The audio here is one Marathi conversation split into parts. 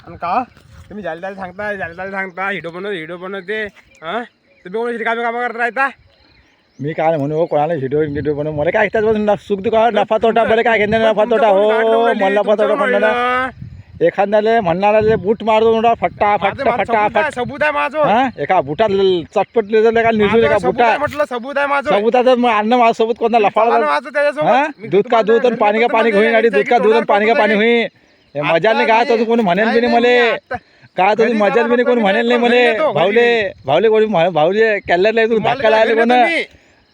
आणि का तुम्ही जायला सांगता हिडो बनवते हा तुम्ही कोणी रिकामे कामं करत राहता. मी काय म्हणू कोणाला व्हिडिओ बनवू मला काय त्याच्यापासून सुख दुःख नफा तोटा बरं काय घेणार नफा तोटा हो मला नफा तोटा म्हणणार एखाद्याला म्हणणारा बूट मारतो फट्टा फट्टा फट्टा फट सबूत आहे माझं. हा एका बुटात चटपट का निजून एका बुटा म्हटलं सबूत आहे माझं. सबुताचं अन्न माझं सबूत कोणता लफाळा दूध का दूध आणि पाणी का पाणी होईन आणि दूध का दूध आणि पाणी का पाणी होईन मजाल नाही काय तर कोणी म्हणेल बी नाही मले काय तर मजाल बी नाही कोणी म्हणेल नाही मले भावले कोणी भावले कॅलरला तू धक्का लागले कोण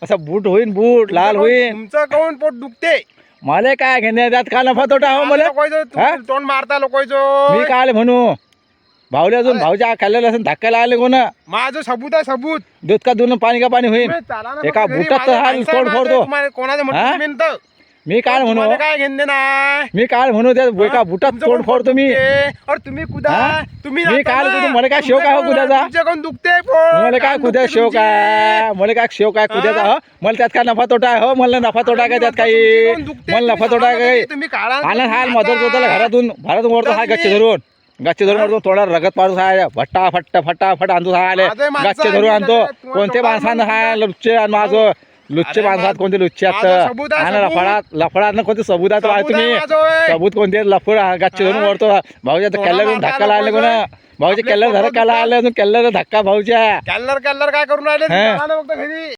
असं बूट होईन बूट लाल होईन तुमचं कोण पोट दुखते मला काय घेणे त्यात का नफा तोटा हो मला तोंड मारता लोकांचं. मी काय म्हणू भावले अजून भाऊच्या कॅलरला असून धक्का लागले कोण माझं सबूत आहे सबूत. दूध का दूध पाणी का पाणी होईन एका बुटात तोड फोडतो कोणाचं म्हणतो मी काय म्हणू काय घेणे नाही मी काय म्हणू त्या एका बुटात तोड फोडतो मी तुम्ही कुदा तुम्ही मी काय म्हणतो मला काय शेव काय हो कुद्याचा तुमच्याकडून दुखते मला काय कुद्या शेव काय मला काय शेव काय कुद्याचा हो मला त्यात काय नफा तोटा आहे हो मला नफा तोटा काय त्यात काही मला नफा तोटा काय तुम्ही काढा आला हाल मदर होता घरातून वरतो हा गच्चे धरून मारतो थोडा रगत पाडतो हा फट्टा फट्टा फटाफट आणतो हा आले गच्चे धरून आणतो कोणते माणसानं हा लुच्चे आणि माझं लुच्चे माणसात कोणते लुच्चे लफडात कोणते सबूत आहे तुम्ही सबूत कोणते लफड गच्चे धरून वरतो भाऊच्या कॅलर धक्का लागले कोणा भाऊच्या कॅलर धक्का लागले अजून कॅलर धक्का भाऊच्या कॅलर काय करून राहिले घरी.